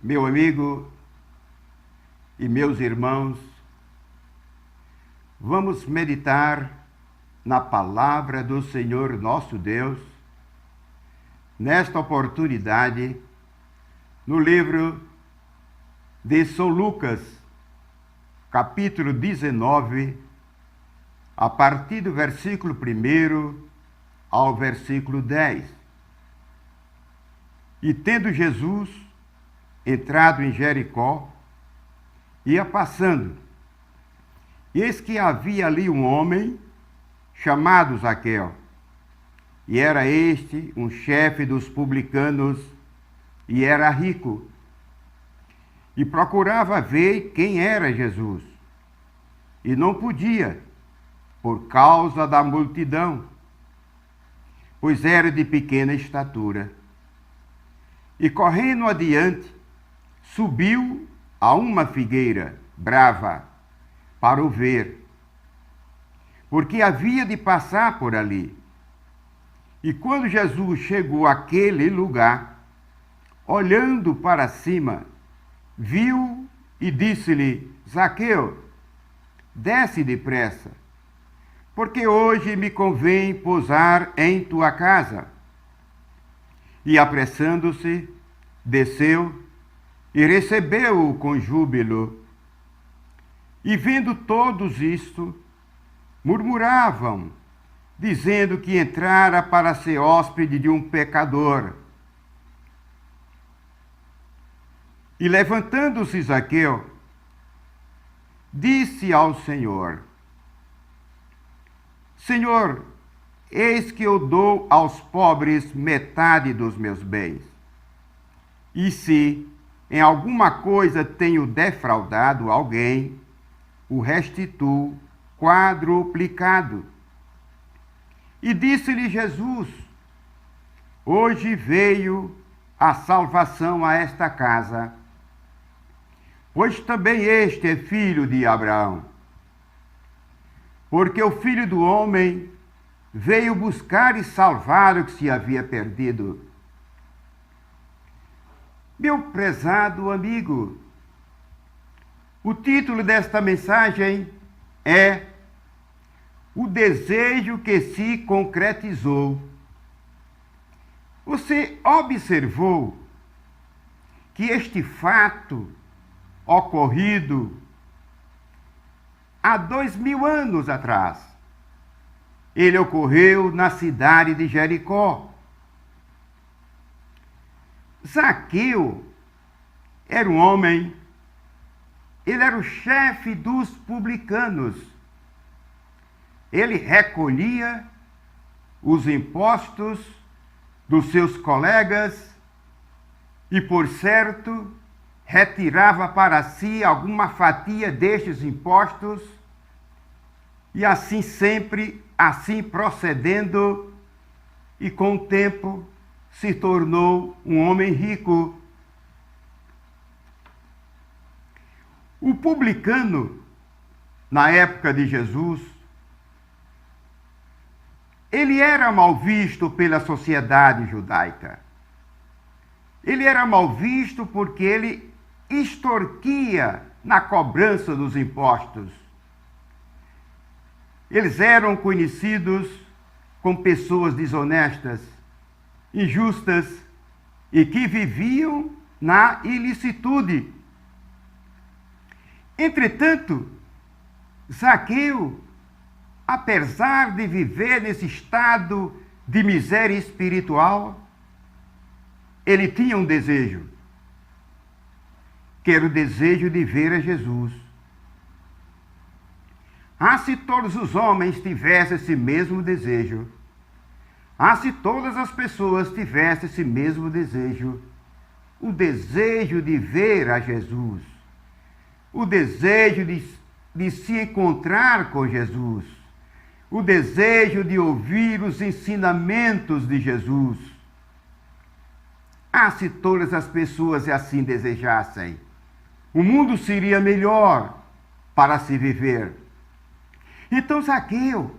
Meu amigo e meus irmãos, vamos meditar na palavra do Senhor nosso Deus, nesta oportunidade, no livro de São Lucas, capítulo 19, a partir do versículo 1 ao versículo 10. E tendo Jesus entrado em Jericó, ia passando. Eis que havia ali um homem chamado Zaqueu, e era este um chefe dos publicanos, e era rico, e procurava ver quem era Jesus, e não podia, por causa da multidão, pois era de pequena estatura. E correndo adiante, subiu a uma figueira brava para o ver, porque havia de passar por ali. E quando Jesus chegou àquele lugar, olhando para cima, viu e disse-lhe: Zaqueu, desce depressa, porque hoje me convém pousar em tua casa. E apressando-se, desceu e recebeu-o com júbilo. E vendo todos isto, murmuravam, dizendo que entrara para ser hóspede de um pecador. E levantando-se Zaqueu, disse ao Senhor: Senhor, eis que eu dou aos pobres metade dos meus bens. E se em alguma coisa tenho defraudado alguém, o restituo quadruplicado. E disse-lhe Jesus: hoje veio a salvação a esta casa, pois também este é filho de Abraão. Porque o Filho do Homem veio buscar e salvar o que se havia perdido. Meu prezado amigo, o título desta mensagem é O Desejo que se Concretizou. Você observou que este fato ocorrido há 2000 anos atrás, ele ocorreu na cidade de Jericó. Zaqueu era um homem, ele era o chefe dos publicanos. Ele recolhia os impostos dos seus colegas e, por certo, retirava para si alguma fatia destes impostos e assim sempre, assim procedendo, e com o tempo se tornou um homem rico. O publicano, na época de Jesus, ele era mal visto pela sociedade judaica. Ele era mal visto porque ele extorquia na cobrança dos impostos. Eles eram conhecidos como pessoas desonestas, injustas e que viviam na ilicitude. Entretanto, Zaqueu, apesar de viver nesse estado de miséria espiritual, ele tinha um desejo, que era o desejo de ver a Jesus. Se todos os homens tivessem esse mesmo desejo, se todas as pessoas tivessem esse mesmo desejo, o desejo de ver a Jesus, o desejo de se encontrar com Jesus, o desejo de ouvir os ensinamentos de Jesus. Se todas as pessoas assim desejassem, o mundo seria melhor para se viver. Então Zaqueu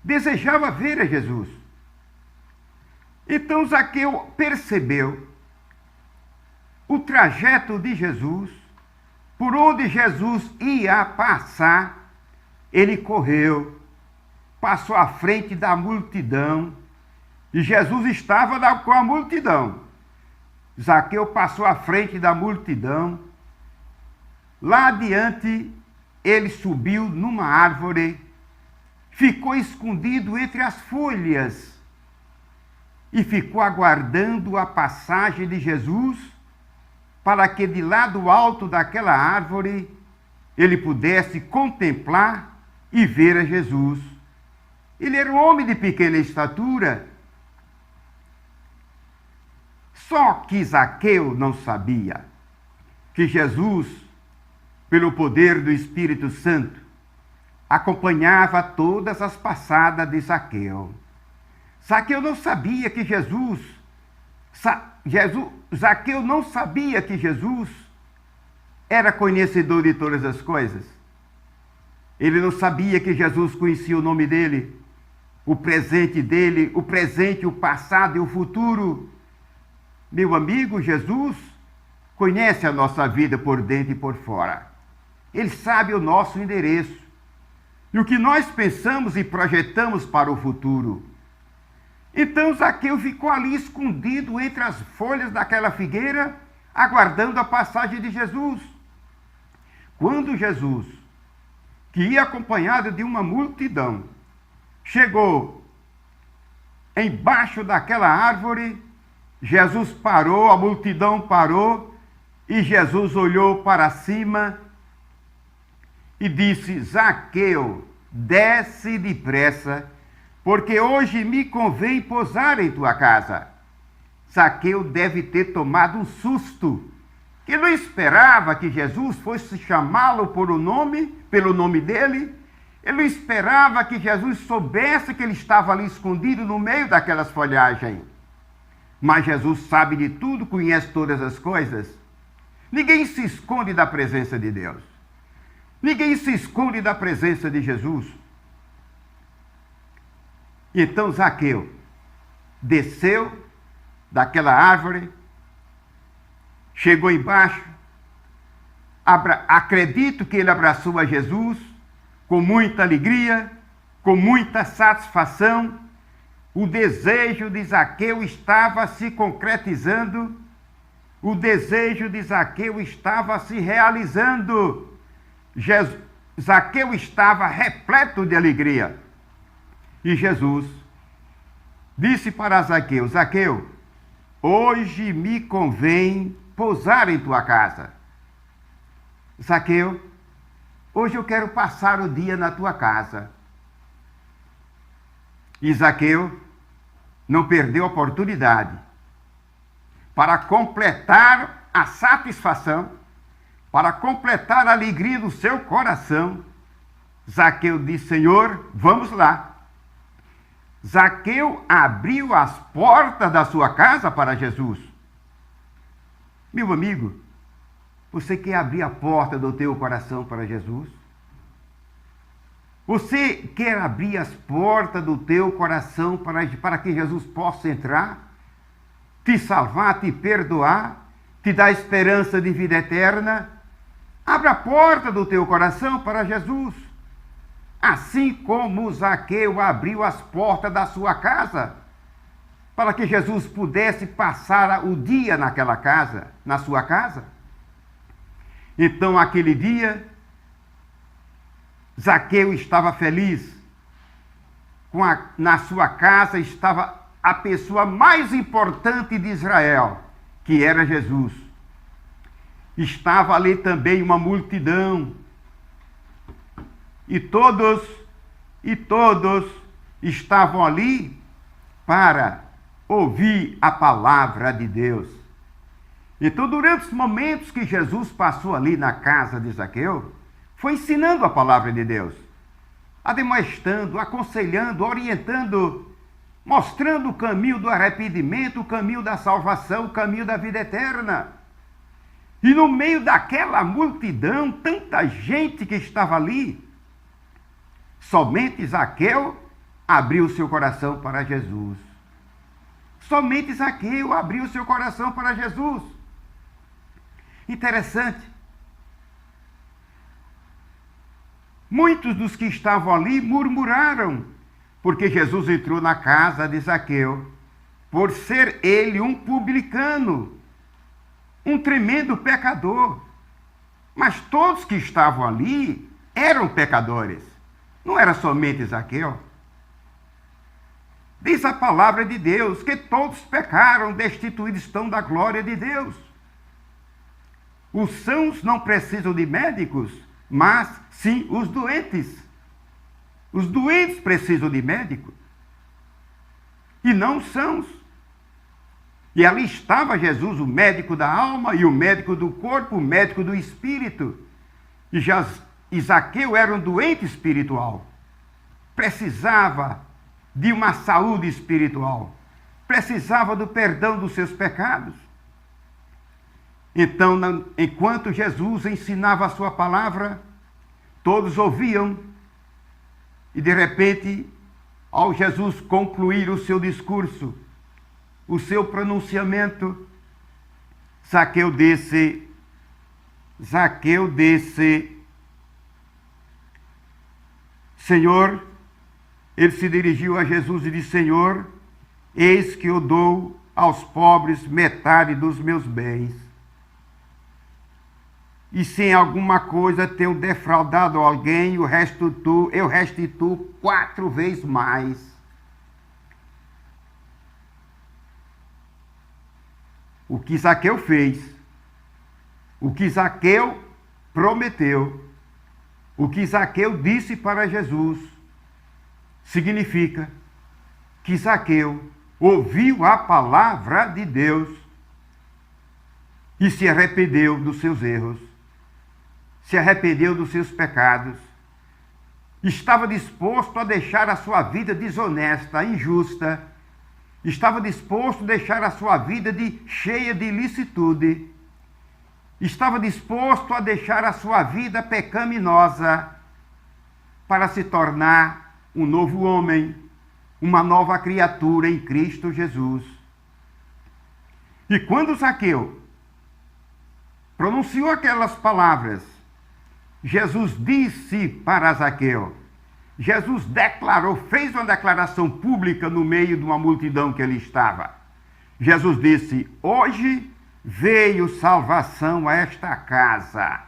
desejava ver a Jesus. Então Zaqueu percebeu o trajeto de Jesus, por onde Jesus ia passar, ele correu, passou à frente da multidão, e Jesus estava com a multidão. Zaqueu passou à frente da multidão. Lá adiante, ele subiu numa árvore, ficou escondido entre as folhas e ficou aguardando a passagem de Jesus, para que de lá do alto daquela árvore ele pudesse contemplar e ver a Jesus. Ele era um homem de pequena estatura. Só que Zaqueu não sabia que Jesus, pelo poder do Espírito Santo, acompanhava todas as passadas de Zaqueu. Zaqueu não sabia que Zaqueu não sabia que Jesus era conhecedor de todas as coisas. Ele não sabia que Jesus conhecia o nome dele, o presente, o passado e o futuro. Meu amigo, Jesus conhece a nossa vida por dentro e por fora. Ele sabe o nosso endereço e o que nós pensamos e projetamos para o futuro. Então Zaqueu ficou ali escondido entre as folhas daquela figueira, aguardando a passagem de Jesus. Quando Jesus, que ia acompanhado de uma multidão, chegou embaixo daquela árvore, Jesus parou, a multidão parou, e Jesus olhou para cima e disse: Zaqueu, desce depressa, porque hoje me convém pousar em tua casa. Zaqueu deve ter tomado um susto, que não esperava que Jesus fosse chamá-lo pelo nome dele. Ele não esperava que Jesus soubesse que ele estava ali escondido no meio daquelas folhagens. Mas Jesus sabe de tudo, conhece todas as coisas. Ninguém se esconde da presença de Deus. Ninguém se esconde da presença de Jesus. Então Zaqueu desceu daquela árvore, chegou embaixo, acredito que ele abraçou a Jesus com muita alegria, com muita satisfação. O desejo de Zaqueu estava se concretizando, o desejo de Zaqueu estava se realizando. Zaqueu estava repleto de alegria. E Jesus disse para Zaqueu: Zaqueu, hoje me convém pousar em tua casa. Zaqueu, hoje eu quero passar o dia na tua casa. E Zaqueu não perdeu a oportunidade para completar a satisfação, para completar a alegria do seu coração. Zaqueu disse: Senhor, vamos lá. Zaqueu abriu as portas da sua casa para Jesus. Meu amigo, você quer abrir a porta do teu coração para Jesus? Você quer abrir as portas do teu coração para que Jesus possa entrar, te salvar, te perdoar, te dar esperança de vida eterna? Abra a porta do teu coração para Jesus. Assim como Zaqueu abriu as portas da sua casa, para que Jesus pudesse passar o dia naquela casa, na sua casa. Então, aquele dia, Zaqueu estava feliz. Na sua casa estava a pessoa mais importante de Israel, que era Jesus. Estava ali também uma multidão. E todos estavam ali para ouvir a palavra de Deus. Então, durante os momentos que Jesus passou ali na casa de Zaqueu, foi ensinando a palavra de Deus, admoestando, aconselhando, orientando, mostrando o caminho do arrependimento, o caminho da salvação, o caminho da vida eterna. E no meio daquela multidão, tanta gente que estava ali, somente Zaqueu abriu seu coração para Jesus. Somente Zaqueu abriu seu coração para Jesus. Interessante. Muitos dos que estavam ali murmuraram, porque Jesus entrou na casa de Zaqueu, por ser ele um publicano, um tremendo pecador. Mas todos que estavam ali eram pecadores, não era somente Zaqueu. Diz a palavra de Deus que todos pecaram, destituídos estão da glória de Deus. Os sãos não precisam de médicos, mas sim os doentes. Os doentes precisam de médico e não os sãos. E ali estava Jesus, o médico da alma e o médico do corpo, o médico do espírito. E Zaqueu era um doente espiritual. Precisava de uma saúde espiritual. Precisava do perdão dos seus pecados. Então, enquanto Jesus ensinava a sua palavra, todos ouviam. E de repente, ao Jesus concluir o seu discurso, o seu pronunciamento, Zaqueu disse, Senhor, ele se dirigiu a Jesus e disse, Senhor, eis que eu dou aos pobres metade dos meus bens. E se em alguma coisa tenho defraudado alguém, eu restituo 4 vezes mais. O que Zaqueu fez, o que Zaqueu prometeu, o que Zaqueu disse para Jesus, significa que Zaqueu ouviu a palavra de Deus e se arrependeu dos seus erros, se arrependeu dos seus pecados, estava disposto a deixar a sua vida desonesta, injusta, estava disposto a deixar a sua vida cheia de ilicitude, estava disposto a deixar a sua vida pecaminosa para se tornar um novo homem, uma nova criatura em Cristo Jesus. E quando Zaqueu pronunciou aquelas palavras, Jesus disse para Zaqueu, Jesus declarou, fez uma declaração pública no meio de uma multidão que ele estava. Jesus disse, hoje veio salvação a esta casa.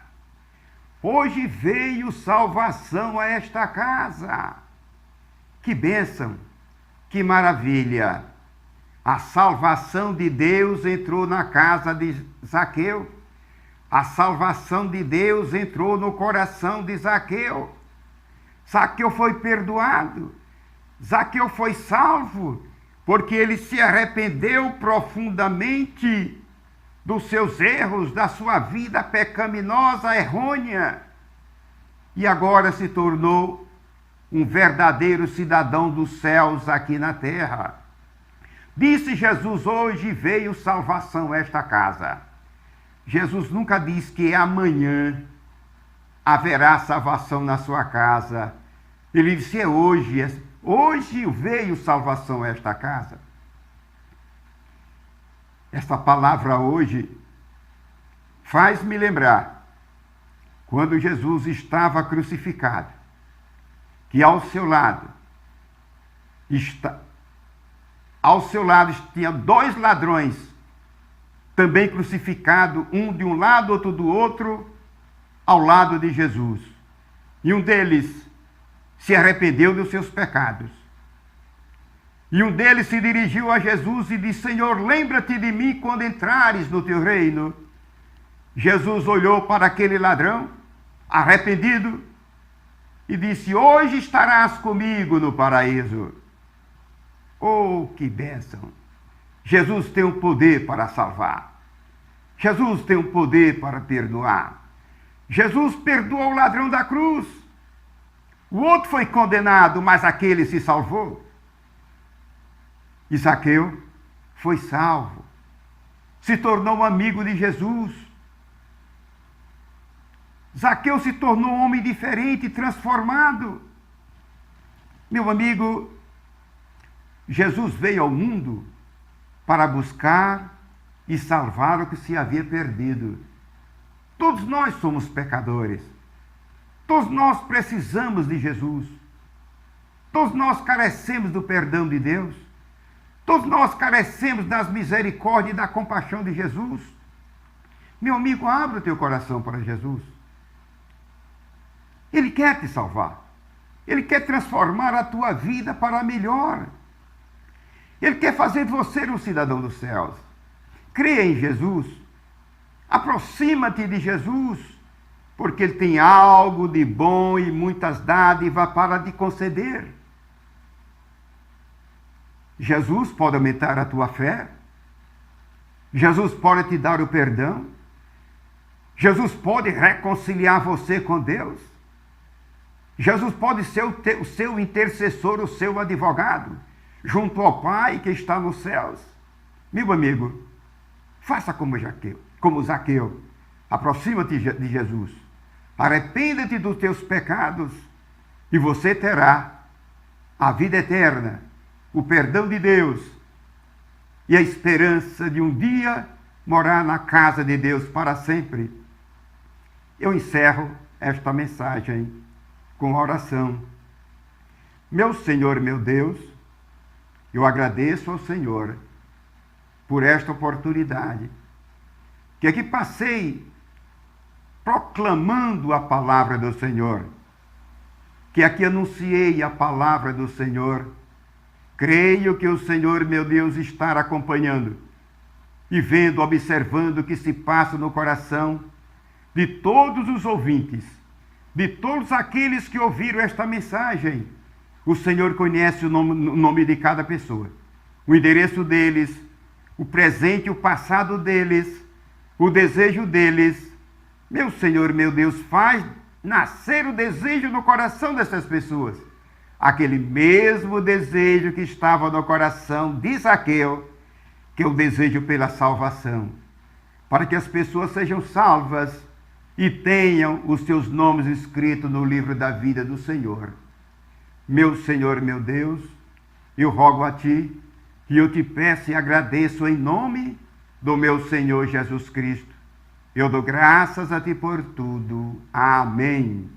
Hoje veio salvação a esta casa. Que bênção, que maravilha. A salvação de Deus entrou na casa de Zaqueu. A salvação de Deus entrou no coração de Zaqueu. Zaqueu foi perdoado. Zaqueu foi salvo, porque ele se arrependeu profundamente dos seus erros, da sua vida pecaminosa, errônea. E agora se tornou um verdadeiro cidadão dos céus aqui na terra. Disse Jesus, hoje veio salvação a esta casa. Jesus nunca diz que amanhã haverá salvação na sua casa. Ele disse, é hoje. Hoje veio salvação a esta casa. Esta palavra hoje faz-me lembrar quando Jesus estava crucificado, que ao seu lado tinha 2 ladrões, também crucificado, um de um lado, outro do outro, ao lado de Jesus. E um deles se arrependeu dos seus pecados. E um deles se dirigiu a Jesus e disse, Senhor, lembra-te de mim quando entrares no teu reino. Jesus olhou para aquele ladrão, arrependido, e disse, hoje estarás comigo no paraíso. Oh, que bênção! Jesus tem o poder para salvar. Jesus tem o poder para perdoar. Jesus perdoou o ladrão da cruz. O outro foi condenado, mas aquele se salvou. E Zaqueu foi salvo. Se tornou amigo de Jesus. Zaqueu se tornou um homem diferente, transformado. Meu amigo, Jesus veio ao mundo para buscar e salvar o que se havia perdido. Todos nós somos pecadores. Todos nós precisamos de Jesus. Todos nós carecemos do perdão de Deus. Todos nós carecemos das misericórdias e da compaixão de Jesus. Meu amigo, abra o teu coração para Jesus. Ele quer te salvar. Ele quer transformar a tua vida para melhor. Ele quer fazer de você um cidadão dos céus. Creia em Jesus. Aproxima-te de Jesus, porque Ele tem algo de bom e muitas dádivas para te conceder. Jesus pode aumentar a tua fé. Jesus pode te dar o perdão. Jesus pode reconciliar você com Deus. Jesus pode ser o seu intercessor, o seu advogado, junto ao Pai que está nos céus. Meu amigo, faça como Zaqueu. Aproxima-te de Jesus. Arrependa-te dos teus pecados e você terá a vida eterna, o perdão de Deus e a esperança de um dia morar na casa de Deus para sempre. Eu encerro esta mensagem com a oração. Meu Senhor, meu Deus, eu agradeço ao Senhor por esta oportunidade, que aqui passei proclamando a palavra do Senhor, que aqui anunciei a palavra do Senhor. Creio que o Senhor, meu Deus, está acompanhando e vendo, observando o que se passa no coração de todos os ouvintes, de todos aqueles que ouviram esta mensagem. O Senhor conhece o nome de cada pessoa, o endereço deles, o presente e o passado deles, o desejo deles. Meu Senhor, meu Deus, faz nascer o desejo no coração dessas pessoas, aquele mesmo desejo que estava no coração de Zaqueu, que é o desejo pela salvação, para que as pessoas sejam salvas e tenham os seus nomes escritos no livro da vida do Senhor. Meu Senhor, meu Deus, eu rogo a Ti que eu te peço e agradeço em nome do meu Senhor Jesus Cristo. Eu dou graças a Ti por tudo. Amém.